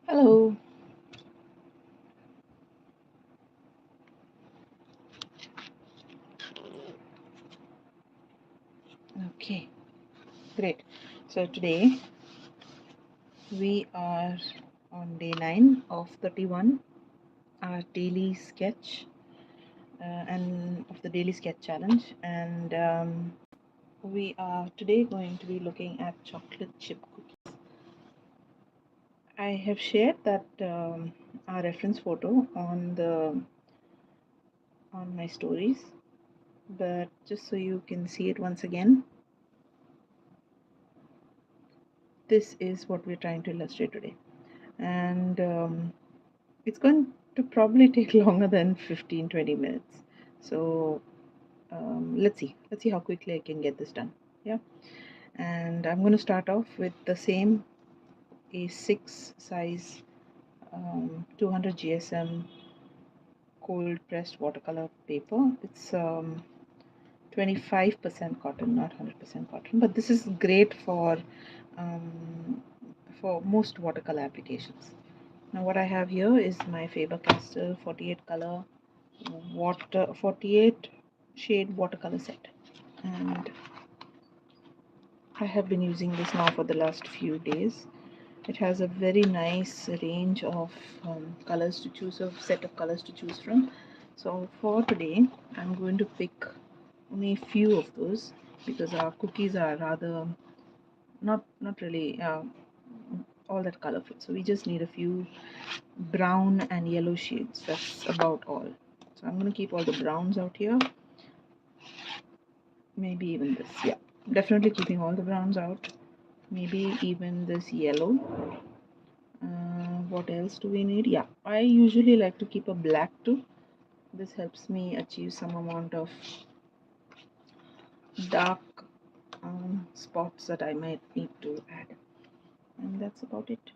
Hello. Okay, great. So today we are on day 9 of 31, our daily sketch and of the daily sketch challenge. And we are today going to be looking at chocolate chip cookies. I have shared that our reference photo on my stories, but just so you can see it once again, this is what we're trying to illustrate today. And it's going to probably take longer than 15-20 minutes. So let's see how quickly I can get this done. Yeah, and I'm going to start off with the same A6 size 200 GSM cold pressed watercolor paper. It's 25% cotton, not 100% cotton, but this is great um, for most watercolor applications. Now what I have here is my Faber-Castell 48 color 48 shade watercolor set, and I have been using this now for the last few days. It has a very nice range of colors to choose, a set of colors to choose from. So for today I'm going to pick only a few of those because our cookies are rather not really all that colorful, so we just need a few brown and yellow shades. That's about all. So I'm going to keep all the browns out here, maybe even this. Yeah, definitely keeping all the browns out, maybe even this yellow. What else do we need? Yeah, I usually like to keep a black too. This helps me achieve some amount of dark spots that I might need to add, and that's about it.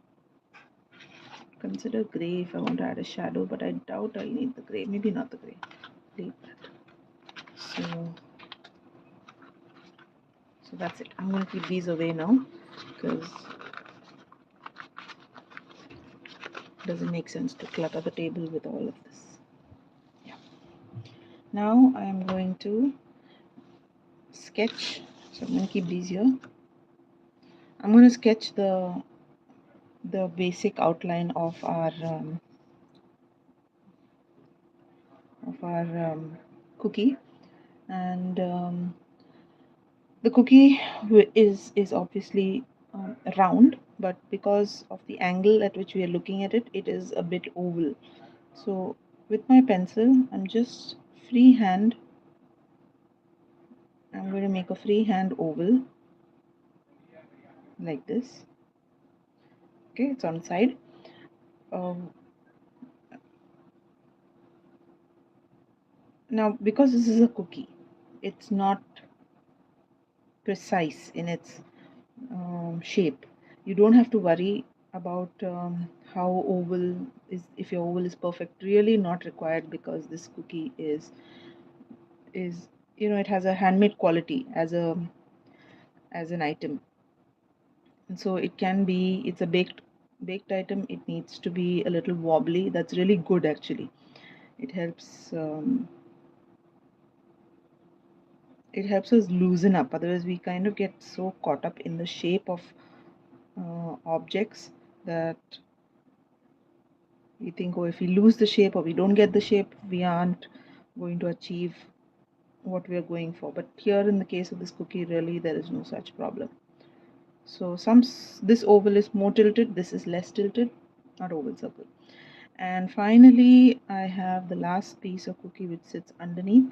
Consider gray if I want to add a shadow, but I doubt I'll need the gray. Maybe not the gray. Leave that. So that's it. I'm going to keep these away now because it doesn't make sense to clutter the table with all of this. Yeah. Now I'm going to sketch. So I'm going to keep these here. I'm going to sketch the basic outline of our cookie, and the cookie is obviously round, but because of the angle at which we are looking at it, it is a bit oval. So with my pencil, I'm going to make a freehand oval like this. Okay, it's on side. Now because this is a cookie, it's not precise in its shape. You don't have to worry about how oval is, if your oval is perfect. Really not required, because this cookie is it has a handmade quality as an item, and so it's a baked item. It needs to be a little wobbly. That's really good, actually. It helps us loosen up. Otherwise we kind of get so caught up in the shape of objects that we think, oh, if we lose the shape or we don't get the shape, we aren't going to achieve what we are going for. But here in the case of this cookie, really there is no such problem. So this oval is more tilted, this is less tilted, not oval, circle. And finally I have the last piece of cookie which sits underneath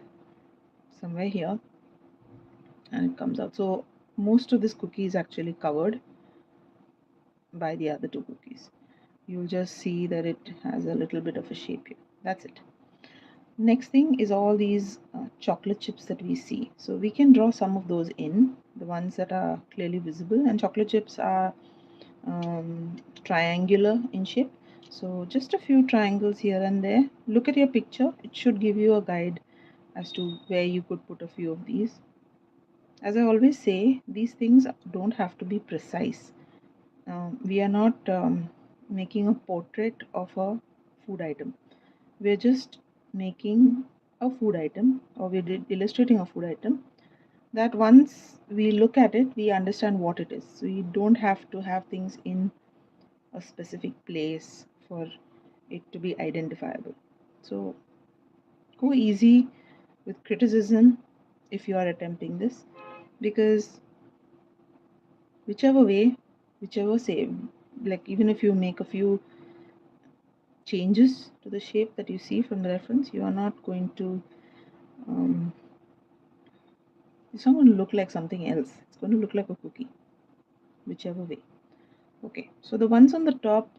somewhere here, and it comes out. So most of this cookie is actually covered by the other two cookies. You'll just see that it has a little bit of a shape here. That's it. Next thing is all these chocolate chips that we see. So we can draw some of those in, the ones that are clearly visible. And chocolate chips are triangular in shape. So just a few triangles here and there. Look at your picture. It should give you a guide as to where you could put a few of these. As I always say, these things don't have to be precise. We are not making a portrait of a food item. We're just making a food item, or we're illustrating a food item that once we look at it, we understand what it is. So you don't have to have things in a specific place for it to be identifiable. So go easy with criticism if you are attempting this, because whichever way, whichever say, like even if you make a few changes to the shape that you see from the reference, you are not going to it's not going to look like something else. It's going to look like a cookie, whichever way. Okay, so the ones on the top,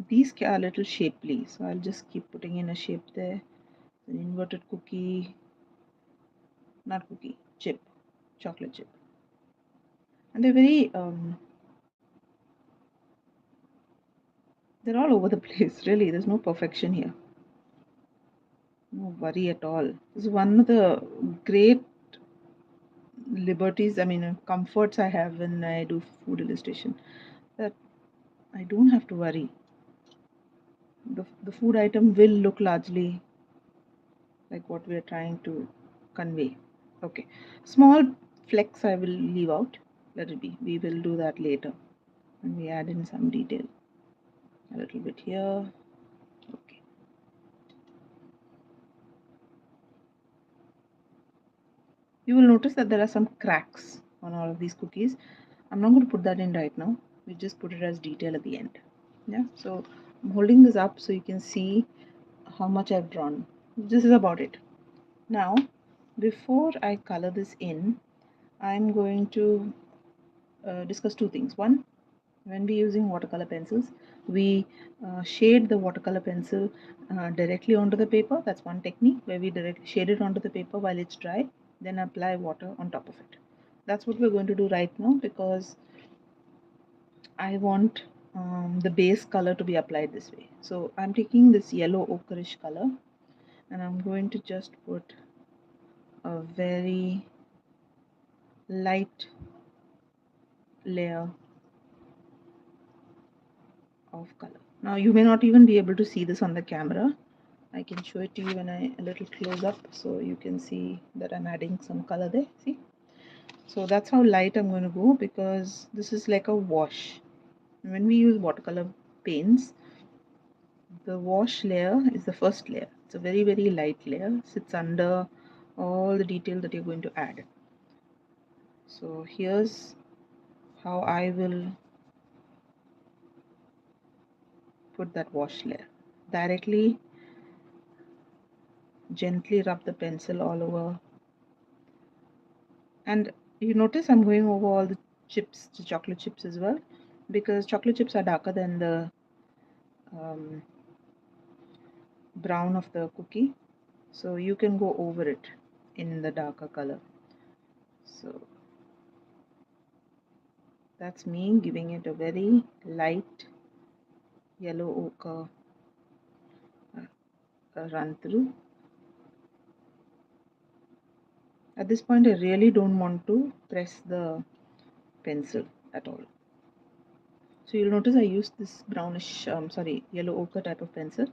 these are a little shapely, so I'll just keep putting in a shape there. An inverted cookie, not cookie, chip, chocolate chip. And they're all over the place, really. There's no perfection here. No worry at all. This is one of the great liberties, comforts I have when I do food illustration, that I don't have to worry. The food item will look largely like what we are trying to convey. Okay, small flecks I will leave out. Let it be. We will do that later when we add in some detail. A little bit here. Okay. You will notice that there are some cracks on all of these cookies. I'm not going to put that in right now. We just put it as detail at the end. Yeah. So I'm holding this up so you can see how much I've drawn. This is about it. Now, before I color this in, I'm going to discuss two things. One, when we're using watercolor pencils, we shade the watercolor pencil directly onto the paper. That's one technique, where we directly shade it onto the paper while it's dry, then apply water on top of it. That's what we're going to do right now, because I want the base color to be applied this way. So I'm taking this yellow ochreish color and I'm going to just put a very light layer of color. Now you may not even be able to see this on the camera. I can show it to you when I a little close up, so you can see that I'm adding some color there. See? So that's how light I'm going to go, because this is like a wash. When we use watercolor paints, the wash layer is the first layer. It's a very light layer, sits under all the detail that you're going to add. So here's how I will put that wash layer. Directly, gently rub the pencil all over. And you notice I'm going over all the chips, the chocolate chips as well, because chocolate chips are darker than the brown of the cookie. So you can go over it in the darker color. So that's me giving it a very light yellow ochre run through. At this point, I really don't want to press the pencil at all. So you'll notice I used this brownish, yellow ochre type of pencil.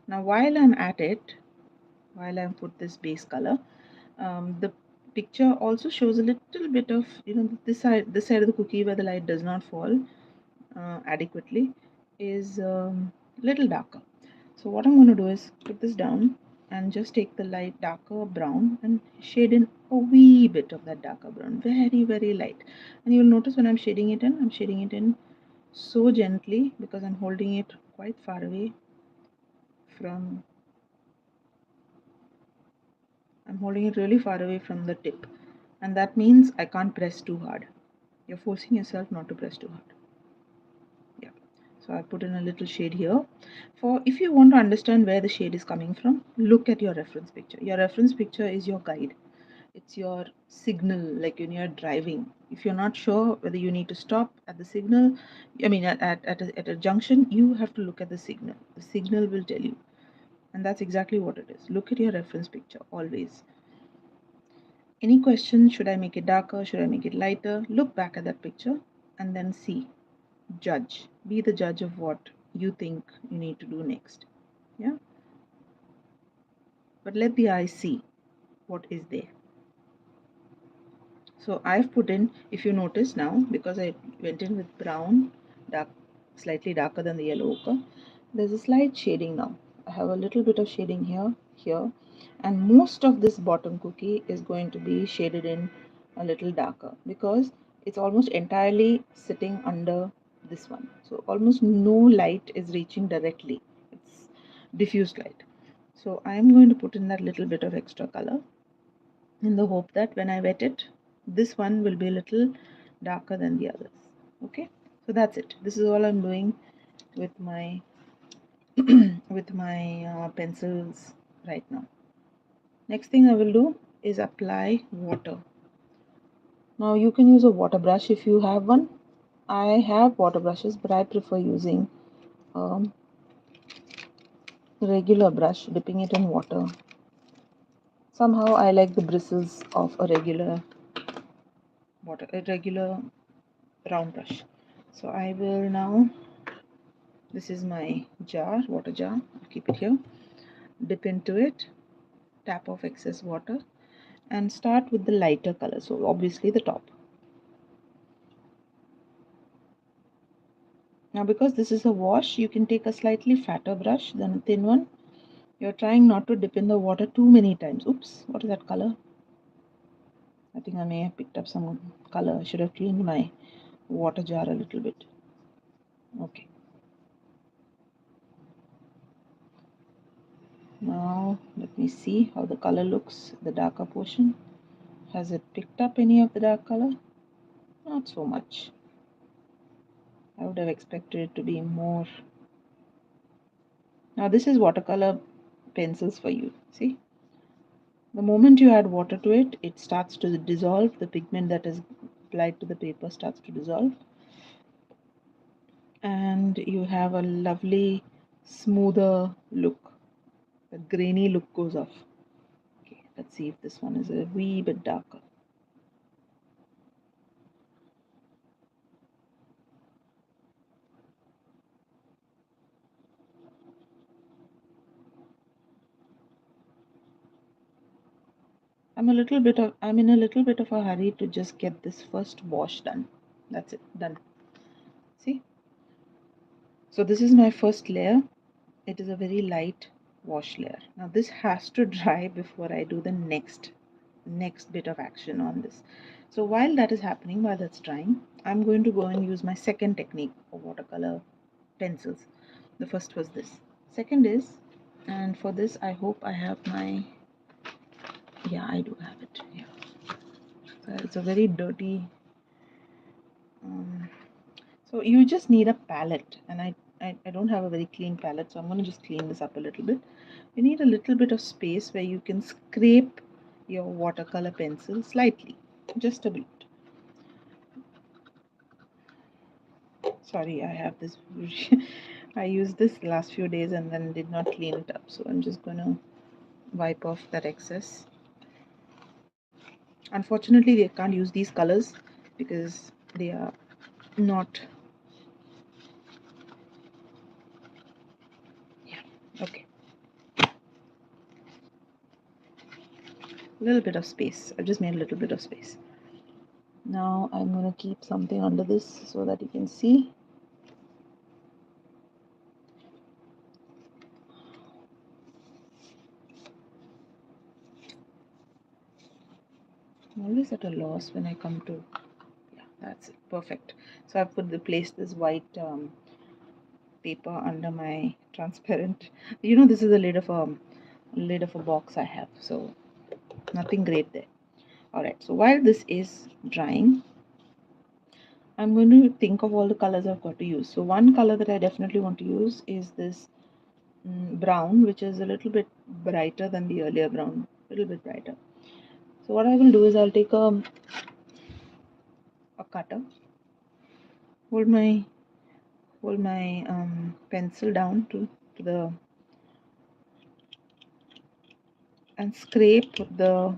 Now while I'm at it, while I put this base color, the picture also shows a little bit of, this side of the cookie where the light does not fall adequately is little darker. So what I'm going to do is put this down and just take the light darker brown and shade in a wee bit of that darker brown, very light. And you'll notice when I'm shading it in so gently, because I'm holding it quite far away from I'm holding it really far away from the tip, and that means I can't press too hard. You're forcing yourself not to press too hard. Yeah. So I put in a little shade here. For if you want to understand where the shade is coming from, look at your reference picture. Your reference picture is your guide. It's your signal, like when you're driving. If you're not sure whether you need to stop at the signal, at a junction, you have to look at the signal. The signal will tell you. And that's exactly what it is. Look at your reference picture always. Any question, should I make it darker? Should I make it lighter? Look back at that picture and then see. Judge. Be the judge of what you think you need to do next. Yeah, but let the eye see what is there. So I've put in, if you notice now, because I went in with brown, dark, slightly darker than the yellow ochre, there's a slight shading now. I have a little bit of shading here, here, and most of this bottom cookie is going to be shaded in a little darker because it's almost entirely sitting under this one. So almost no light is reaching directly. It's diffused light. So I'm going to put in that little bit of extra color in the hope that when I wet it, this one will be a little darker than the others. Okay, so that's it. This is all I'm doing with my with my pencils right now. Next thing I will do is apply water. Now you can use a water brush if you have one. I have water brushes, but I prefer using a regular brush, dipping it in water. Somehow I like the bristles of a regular round brush. So I will now, this is my jar, water jar, I'll keep it here, dip into it, tap off excess water and start with the lighter color, so obviously the top. Now because this is a wash, you can take a slightly fatter brush than a thin one. You're trying not to dip in the water too many times. Oops, what is that color? I think I may have picked up some color. I should have cleaned my water jar a little bit. Okay. Now let me see how the color looks, the darker portion. Has it picked up any of the dark color? Not so much. I would have expected it to be more. Now this is watercolor pencils for you. See? The moment you add water to it, it starts to dissolve. The pigment that is applied to the paper starts to dissolve. And you have a lovely, smoother look. The grainy look goes off. Okay, let's see if this one is a wee bit darker. I'm in a little bit of a hurry to just get this first wash done. That's it, done. See? So this is my first layer. It is a very light wash layer. Now this has to dry before I do the next bit of action on this. So while that is happening, while that's drying, I'm going to go and use my second technique of watercolor pencils. The first was this. Second is, and for this I hope I have my, yeah, I do have it here. So it's a very dirty, so you just need a palette, and I don't have a very clean palette, so I'm going to just clean this up a little bit. You need a little bit of space where you can scrape your watercolor pencil slightly, just a bit. Sorry, I have this I used this last few days and then did not clean it up, so I'm just going to wipe off that excess. Unfortunately they can't use these colors because they are not, yeah, okay, a little bit of space. I've just made a little bit of space. Now I'm going to keep something under this so that you can see. I'm always at a loss when I come to, yeah, that's it, perfect. So I've placed this white paper under my transparent, this is the lid of a box I have, so nothing great there. All right, so while this is drying, I'm going to think of all the colors I've got to use. So one color that I definitely want to use is this brown, which is a little bit brighter than the earlier brown, a little bit brighter. So what I will do is I'll take a cutter, hold my pencil down to the, and scrape the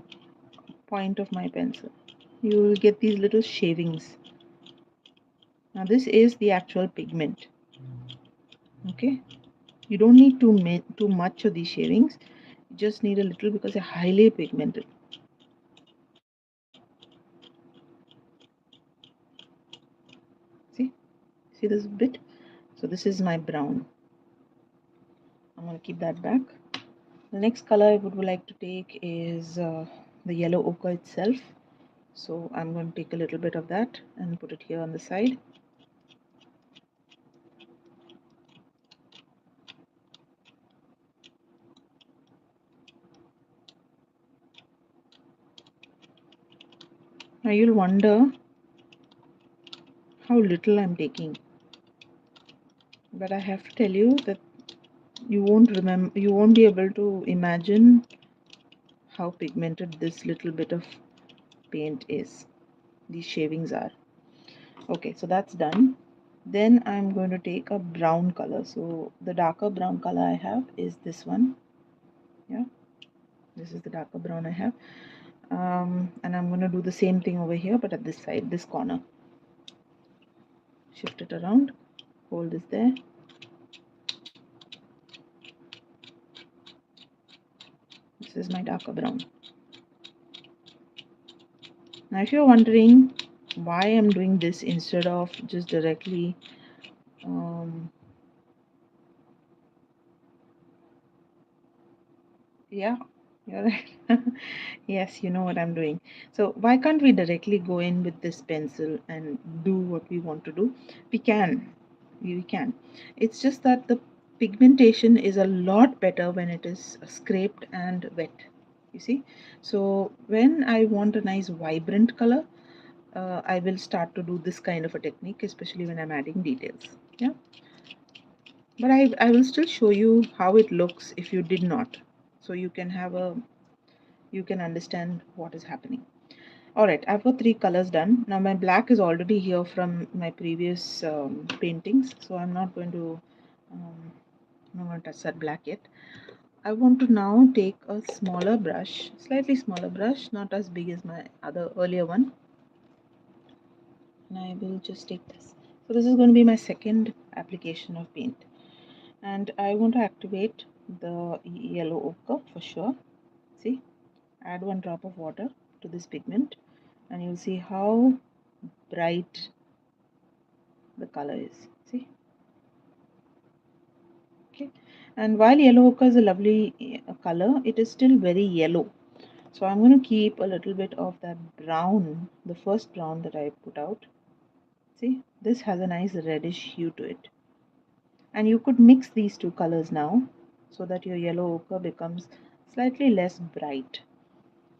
point of my pencil. You will get these little shavings. Now this is the actual pigment. Okay, you don't need too much of these shavings. You just need a little because they're highly pigmented. See this bit? So this is my brown. I'm going to keep that back. The next color I would like to take is the yellow ochre itself. So I'm going to take a little bit of that and put it here on the side. Now you'll wonder how little I'm taking, but I have to tell you that you won't be able to imagine how pigmented this little bit of paint is. These shavings are. Okay, so that's done. Then I'm going to take a brown color. So the darker brown color I have is this one. Yeah, this is the darker brown I have. And I'm going to do the same thing over here, but at this side, this corner. Shift it around, hold this there. This is my darker brown. Now if you're wondering why I'm doing this instead of just directly yeah, you're right. Yes, you know what I'm doing. So why can't we directly go in with this pencil and do what we want to do? We can. We can. It's just that the pigmentation is a lot better when it is scraped and wet. You see? So when I want a nice vibrant color, I will start to do this kind of a technique, especially when I'm adding details. Yeah. But I will still show you how it looks if you did not. So you can understand what is happening. Alright, I've got 3 colors done. Now my black is already here from my previous paintings, so I'm not going to touch that black yet. I want to now take a smaller brush, slightly smaller brush, not as big as my other earlier one. And I will just take this. So this is going to be my second application of paint. And I want to activate the yellow ochre for sure. See, add 1 drop of water to this pigment and you'll see how bright the color is. See, okay. And while yellow ochre is a lovely color, it is still very yellow. So I'm going to keep a little bit of that brown, the first brown that I put out. See, this has a nice reddish hue to it. And you could mix these 2 colors now so that your yellow ochre becomes slightly less bright.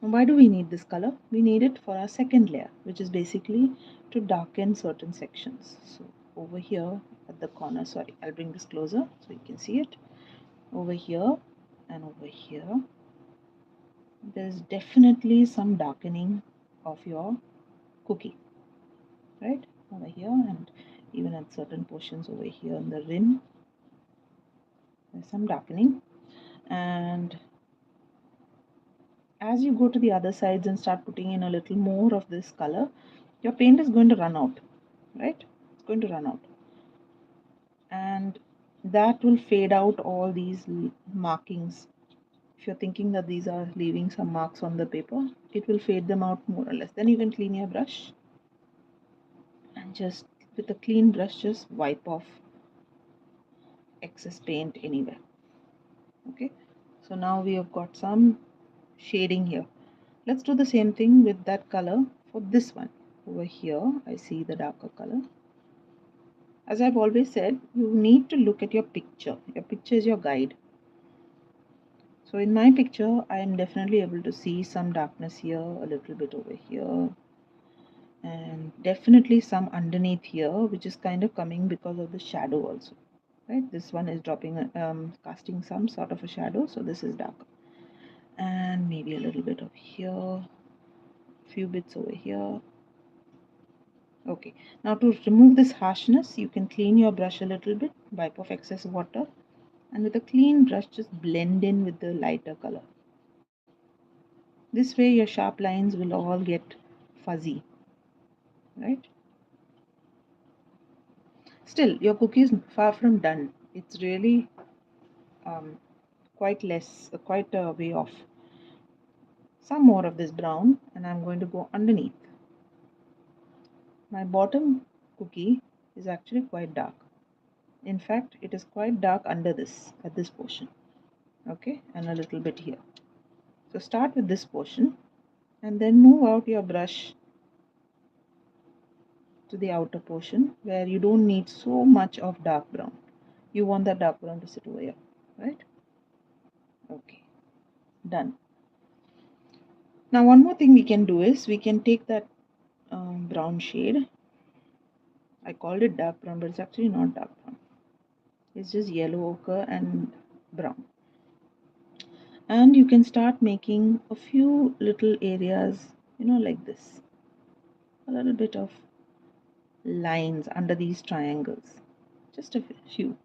And why do we need this color? We need it for our second layer, which is basically to darken certain sections. So over here at the corner, sorry, I'll bring this closer so you can see it. Over here and over here, there's definitely some darkening of your cookie, right? Over here and even at certain portions over here on the rim, there's some darkening. And as you go to the other sides and start putting in a little more of this color, your paint is going to run out, right? It's going to run out. And that will fade out all these markings. If you're thinking that these are leaving some marks on the paper, it will fade them out more or less. Then you can clean your brush and just with a clean brush, just wipe off excess paint anywhere. Okay, so now we have got some shading here. Let's do the same thing with that color for this one. Over here, I see the darker color. As I've always said, you need to look at your picture. Your picture is your guide. So in my picture, I am definitely able to see some darkness here, a little bit over here, and definitely some underneath here, which is kind of coming because of the shadow also. Right? This one is casting some sort of a shadow, so this is darker. And maybe a little bit of here, few bits over here. Okay, now to remove this harshness, you can clean your brush a little bit, wipe off excess water, and with a clean brush, just blend in with the lighter color. This way, your sharp lines will all get fuzzy, right? Still, your cookie is far from done. It's really quite less, quite a way off. Some more of this brown, and I'm going to go underneath. My bottom cookie is actually quite dark. In fact, it is quite dark under this, at this portion. Okay, and a little bit here. So start with this portion and then move out your brush to the outer portion where you don't need so much of dark brown. You want that dark brown to sit over here, right? Okay, done. Now one more thing we can do is we can take that brown shade. I called it dark brown, but it's actually not dark brown. It's just yellow ochre and brown. And you can start making a few little areas, like this. A little bit of lines under these triangles. Just a few.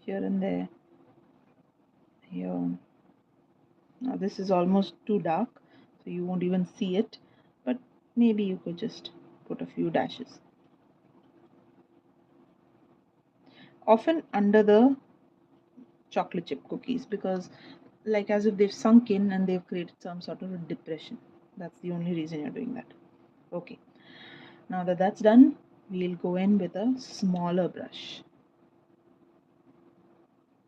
Here and there. Here. Now this is almost too dark, so you won't even see it. But maybe you could just put a few dashes. Often under the chocolate chip cookies, because like as if they've sunk in and they've created some sort of a depression. That's the only reason you're doing that. Okay, now that that's done, we'll go in with a smaller brush.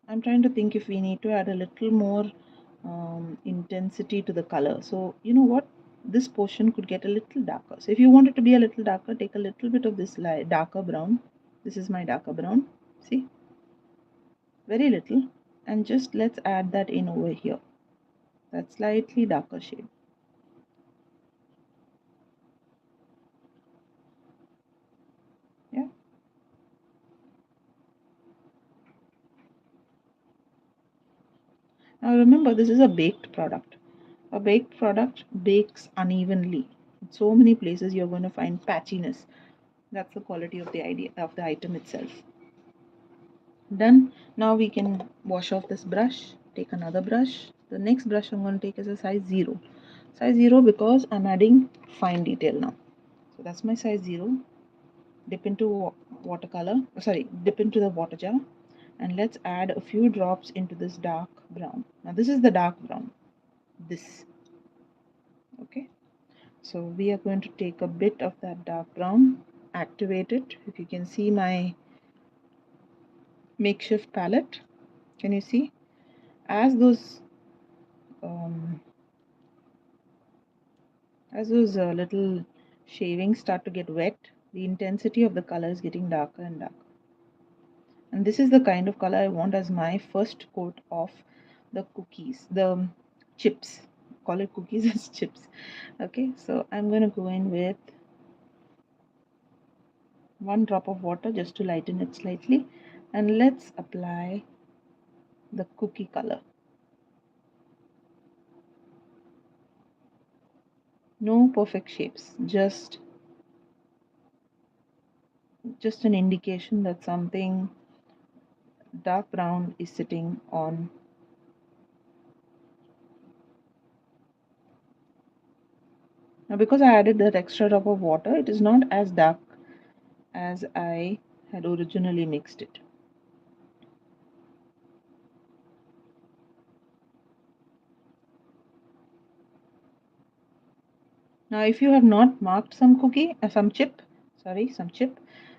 I'm trying to think if we need to add a little more intensity to the color. So you know what, this portion could get a little darker. So if you want it to be a little darker, take a little bit of this darker brown. This is my darker brown, see, very little, and just let's add that in over here, that slightly darker shade. Yeah. Now remember, this is a baked product. A baked product bakes unevenly. In so many places you're going to find patchiness. That's the quality of the idea of the item itself. Done. Now we can wash off this brush. Take another brush. The next brush I'm going to take is a size 0. Size 0 because I'm adding fine detail now. So that's my size 0. Dip into watercolor. Sorry, dip into the water jar. And let's add a few drops into this dark brown. Now this is the dark brown. This. Okay. So we are going to take a bit of that dark brown, activate it. If you can see my makeshift palette, can you see? As those um, little shavings start to get wet, the intensity of the color is getting darker and darker. And this is the kind of color I want as my first coat of the cookies, the chips. Call it cookies as chips. Okay, so I'm going to go in with 1 drop of water just to lighten it slightly, and let's apply the cookie color. No perfect shapes, just an indication that something dark brown is sitting on. Now because I added that extra drop of water, it is not as dark as I had originally mixed it. Now if you have not marked some chip,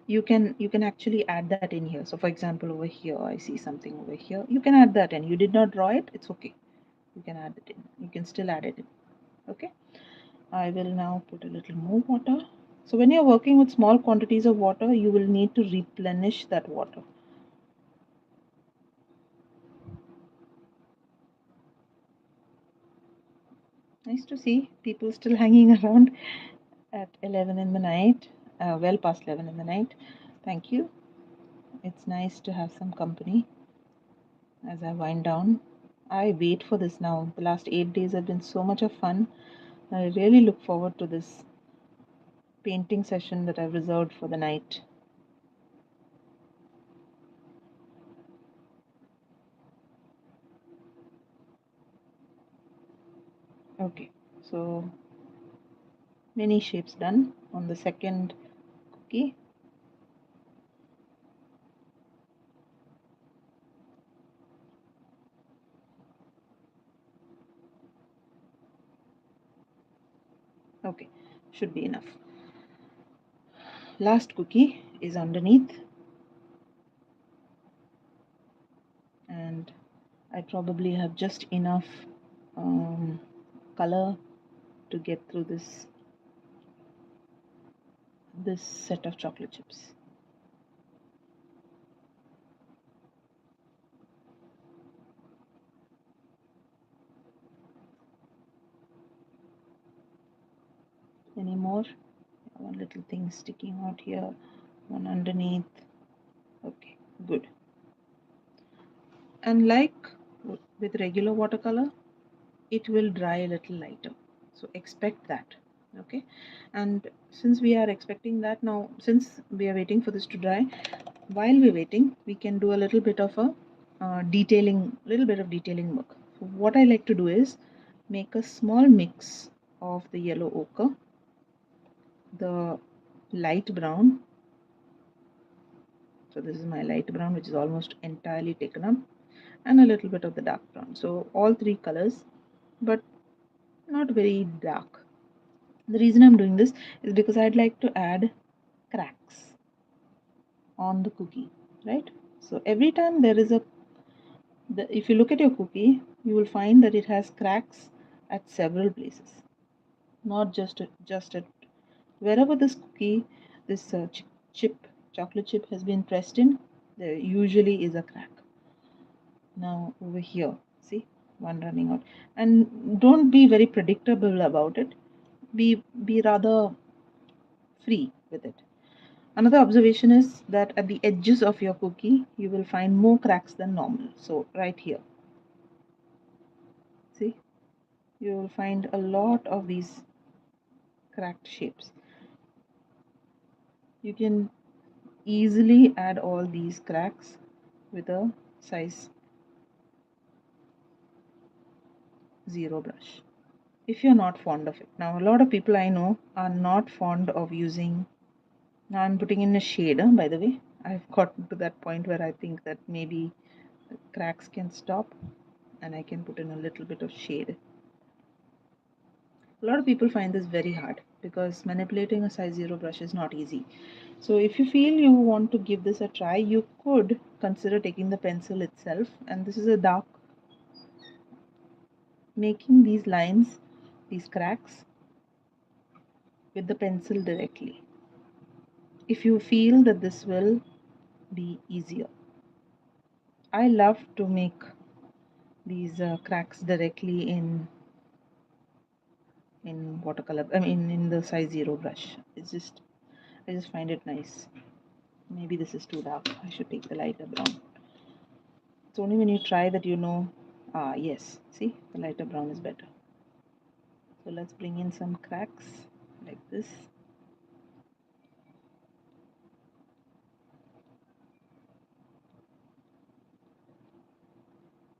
you can actually add that in here. So for example, over here I see something over here. You can add that in. You did not draw it, it's okay. You can add it in. You can still add it in. Okay. I will now put a little more water. So when you're working with small quantities of water, you will need to replenish that water. Nice to see people still hanging around at 11 in the night, well past 11 in the night. Thank you. It's nice to have some company as I wind down. I wait for this now. The last 8 days have been so much of fun. I really look forward to this painting session that I've reserved for the night. Okay, so many shapes done. On the second cookie. Okay, should be enough. Last cookie is underneath, and I probably have just enough color to get through this set of chocolate chips. Any more? One little thing sticking out here, one underneath. Okay, good. And like with regular watercolor, it will dry a little lighter, so expect that. Okay, and since we are expecting that, now since we are waiting for this to dry, while we're waiting we can do a little bit of a detailing work. So what I like to do is make a small mix of the yellow ochre, the light brown, so this is my light brown which is almost entirely taken up, and a little bit of the dark brown. So all three colors, but not very dark. The reason I'm doing this is because I'd like to add cracks on the cookie, right? So every time there is if you look at your cookie, you will find that it has cracks at several places, not just at wherever this cookie, this chocolate chip has been pressed in, there usually is a crack. Now over here, see one running out, and don't be very predictable about it. Be rather free with it. Another observation is that at the edges of your cookie, you will find more cracks than normal. So right here, see, you will find a lot of these cracked shapes. You can easily add all these cracks with a size 0 brush if you're not fond of it. Now, a lot of people I know are not fond of using. Now, I'm putting in a shade, by the way. I've gotten to that point where I think that maybe the cracks can stop and I can put in a little bit of shade. A lot of people find this very hard because manipulating a size 0 brush is not easy. So if you feel you want to give this a try, you could consider taking the pencil itself, and this is a dark, making these lines, these cracks with the pencil directly, if you feel that this will be easier. I love to make these cracks directly in watercolor, I mean in the size 0 brush. I just find it nice. Maybe this is too dark. I should take the lighter brown. It's only when you try that you know, yes, see, the lighter brown is better. So let's bring in some cracks like this.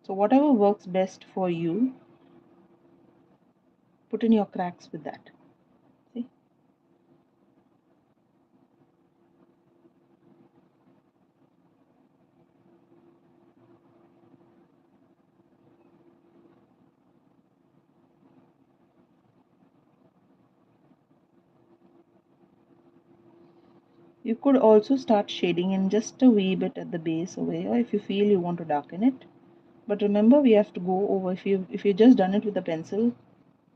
So whatever works best for you, put in your cracks with that. See? You could also start shading in just a wee bit at the base over here if you feel you want to darken it. But remember, we have to go over, if you just done it with a pencil,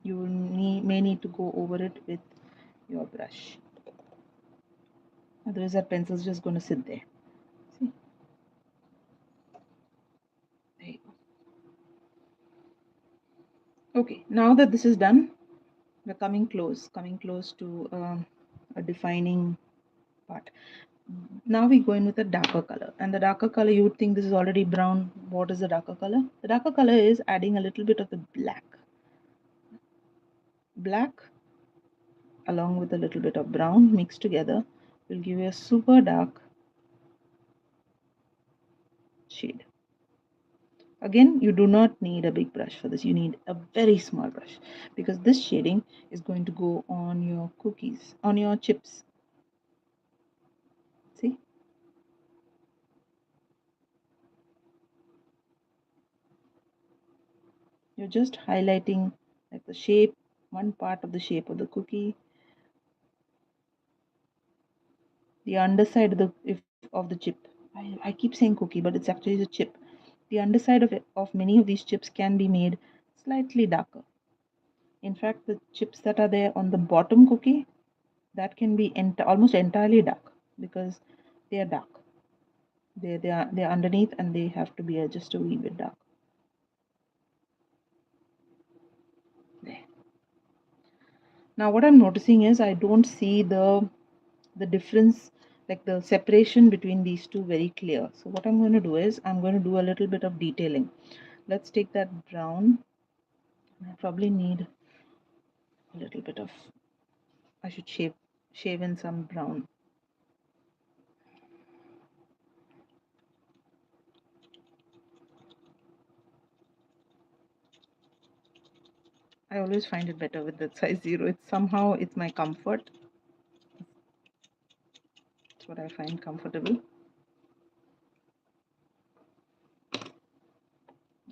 you may need to go over it with your brush. Otherwise that pencil is just going to sit there. See? There you go. Okay, now that this is done, we're coming close to a defining part. Now we go in with a darker color, and the darker color, you would think this is already brown. What is the darker color? The darker color is adding a little bit of the black along with a little bit of brown mixed together will give you a super dark shade. Again, you do not need a big brush for this. You need a very small brush because this shading is going to go on your cookies, on your chips. You're just highlighting like the shape, one part of the shape of the cookie, the underside of the chip. I keep saying cookie, but it's actually the chip. The underside of many of these chips can be made slightly darker. In fact, the chips that are there on the bottom cookie, that can be almost entirely dark because they are dark. They're underneath and they have to be just a wee bit dark. There. Now what I'm noticing is I don't see the difference, like the separation between these two very clear. So what I'm going to do is I'm going to do a little bit of detailing. Let's take that brown. I probably need a little bit of, I should shave in some brown. I always find it better with the size 0. It's my comfort. It's what I find comfortable.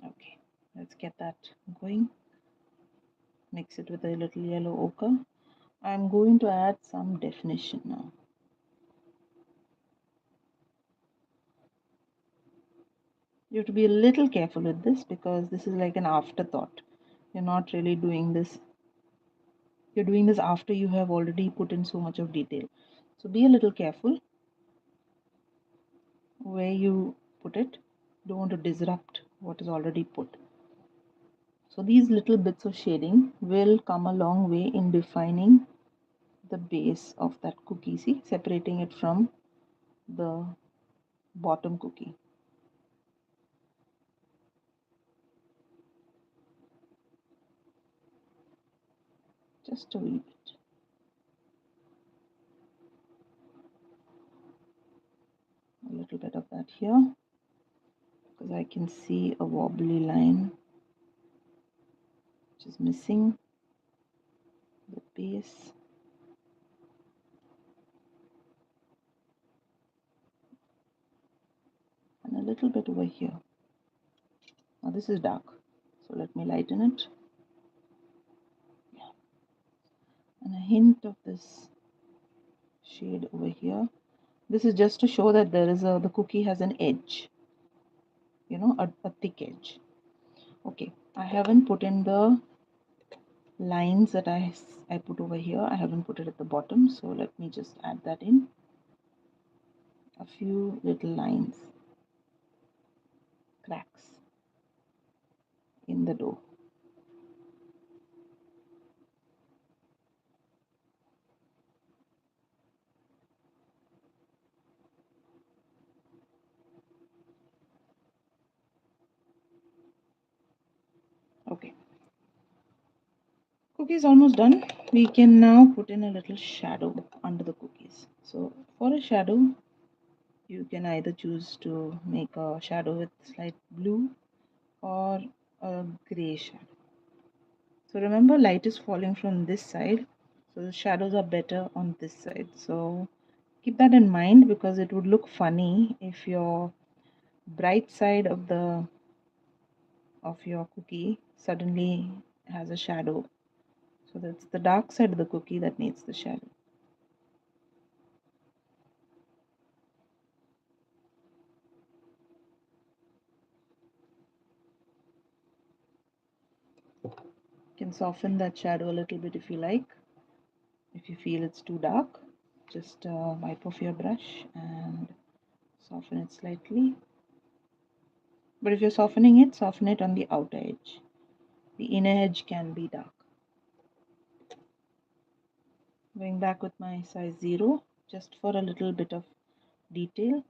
Okay, let's get that going. Mix it with a little yellow ochre. I'm going to add some definition now. You have to be a little careful with this because this is like an afterthought. You're not really doing this. You're doing this after you have already put in so much of detail. So be a little careful where you put it. Don't want to disrupt what is already put. So these little bits of shading will come a long way in defining the base of that cookie. See, separating it from the bottom cookie. Just a wee bit. A little bit of that here because I can see a wobbly line which is missing the base. And a little bit over here. Now this is dark, so let me lighten it. Yeah. And a hint of this shade over here. This is just to show that the cookie has an edge, a thick edge. Okay, I haven't put in the lines that I put over here. I haven't put it at the bottom, so let me just add that in. A few little lines, cracks in the dough. Okay, cookie is almost done. We can now put in a little shadow under the cookies. So for a shadow, you can either choose to make a shadow with slight blue or a gray shadow. So remember, light is falling from this side, so the shadows are better on this side. So keep that in mind because it would look funny if your bright side of your cookie suddenly has a shadow. So that's the dark side of the cookie that needs the shadow. You can soften that shadow a little bit if you like. If you feel it's too dark, just wipe off your brush and soften it slightly. But if you're softening it, soften it on the outer edge. The inner edge can be dark. Going back with my size 0, just for a little bit of detail.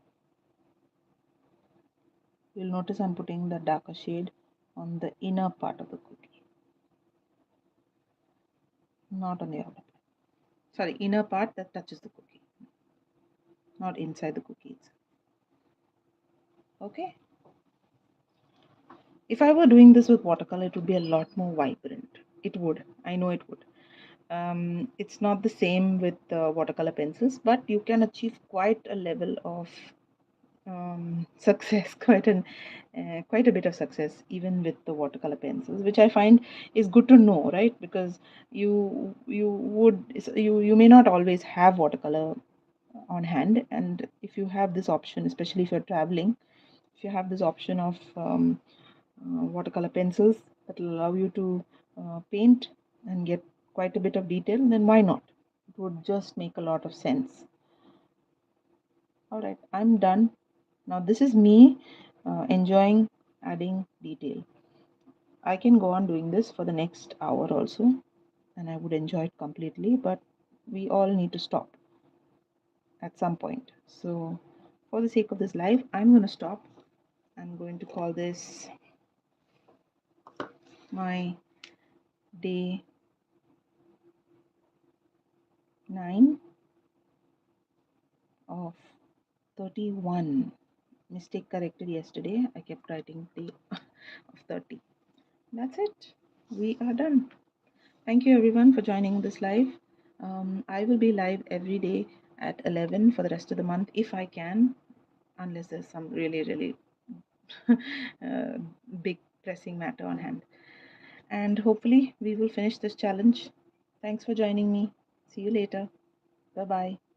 You'll notice I'm putting the darker shade on the inner part of the cookie, not on the outer part. Sorry, inner part that touches the cookie, not inside the cookie itself. Okay. If I were doing this with watercolor, it would be a lot more vibrant. It would. I know it would. It's not the same with watercolor pencils, but you can achieve quite a level of success, quite a bit of success, even with the watercolor pencils, which I find is good to know, right? Because you may not always have watercolor on hand, and if you have this option, especially if you're traveling, if you have this option of watercolor pencils that will allow you to paint and get quite a bit of detail, then why not? It would just make a lot of sense. All right, I'm done. Now this is me enjoying adding detail. I can go on doing this for the next hour also, and I would enjoy it completely, but we all need to stop at some point. So for the sake of this live, I'm going to stop. I'm going to call this my day 9 of 31. Mistake corrected yesterday. I kept writing day of 30. That's it. We are done. Thank you everyone for joining this live. I will be live every day at 11 for the rest of the month if I can, unless there's some really, really uh, big pressing matter on hand. And hopefully, we will finish this challenge. Thanks for joining me. See you later. Bye bye.